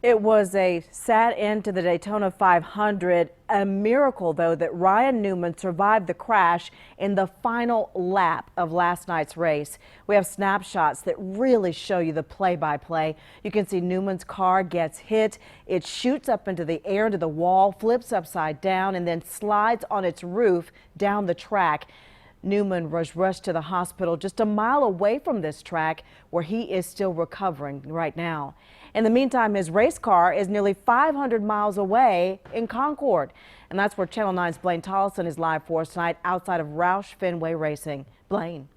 It was a sad end to the Daytona 500. A miracle, though, that Ryan Newman survived the crash in the final lap of last night's race. We have snapshots that really show you the play-by-play. You can see Newman's car gets hit. It shoots up into the air, into the wall, flips upside down, and then slides on its roof down the track. Newman was rushed to the hospital just a mile away from this track, where he is still recovering right now. In the meantime, his race car is nearly 500 miles away in Concord. And that's where Channel 9's Blaine Tollison is live for us tonight outside of Roush Fenway Racing. Blaine.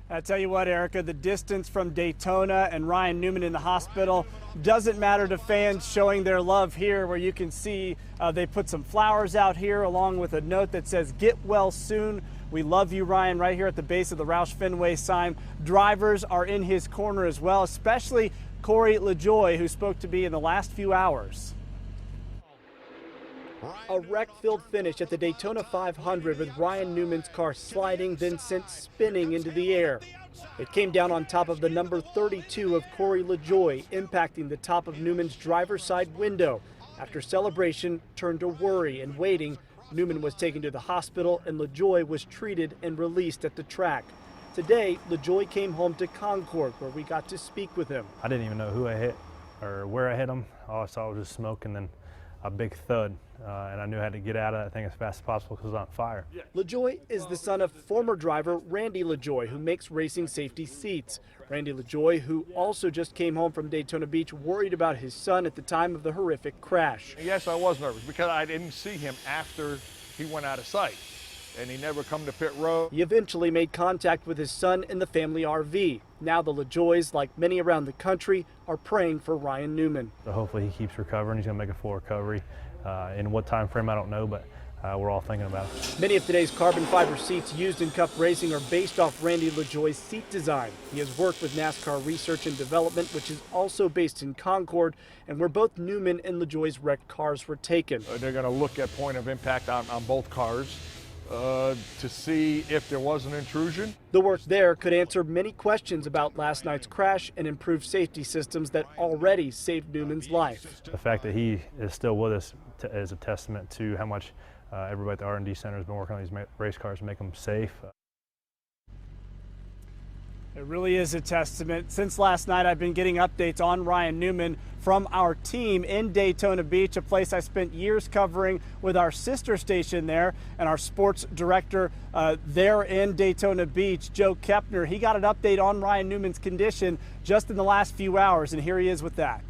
I tell you what, Erica, the distance from Daytona and Ryan Newman in the hospital doesn't matter to fans showing their love here, where you can see they put some flowers out here along with a note that says, "Get well soon. We love you, Ryan," right here at the base of the Roush Fenway sign. Drivers are in his corner as well, especially Corey LaJoie, who spoke to me in the last few hours. A wreck-filled finish at the Daytona 500 with Ryan Newman's car sliding, then sent spinning into the air. It came down on top of the number 32 of Corey LaJoie, impacting the top of Newman's driver's side window. After celebration turned to worry and waiting, Newman was taken to the hospital and LaJoie was treated and released at the track. Today, LaJoie came home to Concord, where we got to speak with him. I didn't even know who I hit or where I hit him. All I saw was just smoke and then a big thud, and I knew I had to get out of that thing as fast as possible because it was on fire. LaJoie is the son of former driver Randy LaJoie, who makes racing safety seats. Randy LaJoie, who also just came home from Daytona Beach, worried about his son at the time of the horrific crash. Yes, I was nervous because I didn't see him after he went out of sight, and he never come to pit road. He eventually made contact with his son in the family RV. Now the LaJoies, like many around the country, are praying for Ryan Newman. So hopefully he keeps recovering. He's going to make a full recovery. In what time frame, I don't know, but we're all thinking about it. Many of today's carbon fiber seats used in Cup racing are based off Randy LaJoie's seat design. He has worked with NASCAR Research and Development, which is also based in Concord, and where both Newman and LaJoie's wrecked cars were taken. They're going to look at point of impact on both cars to see if there was an intrusion. The work there could answer many questions about last night's crash and improve safety systems that already saved Newman's life. The fact that he is still with us is a testament to how much everybody at the R&D Center has been working on these race cars to make them safe. It really is a testament. Since last night, I've been getting updates on Ryan Newman from our team in Daytona Beach, a place I spent years covering with our sister station there, and our sports director there in Daytona Beach, Joe Kepner. He got an update on Ryan Newman's condition just in the last few hours, and here he is with that.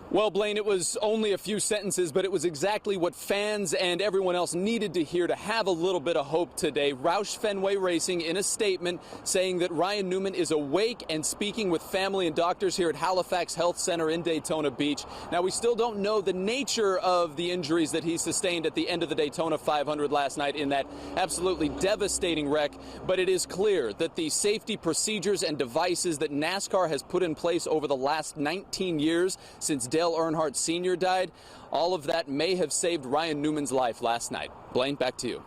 Well, Blaine, it was only a few sentences, but it was exactly what fans and everyone else needed to hear to have a little bit of hope today. Roush Fenway Racing in a statement saying that Ryan Newman is awake and speaking with family and doctors here at Halifax Health Center in Daytona Beach. Now, we still don't know the nature of the injuries that he sustained at the end of the Daytona 500 last night in that absolutely devastating wreck, but it is clear that the safety procedures and devices that NASCAR has put in place over the last 19 years since Dale Earnhardt Sr. died, all of that may have saved Ryan Newman's life last night. Blaine, back to you.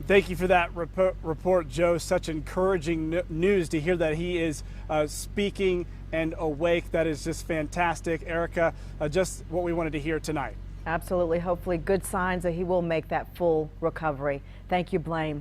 Thank you for that report, Joe. Such encouraging news to hear that he is speaking and awake. That is just fantastic. Erica, just what we wanted to hear tonight. Absolutely. Hopefully good signs that he will make that full recovery. Thank you, Blaine.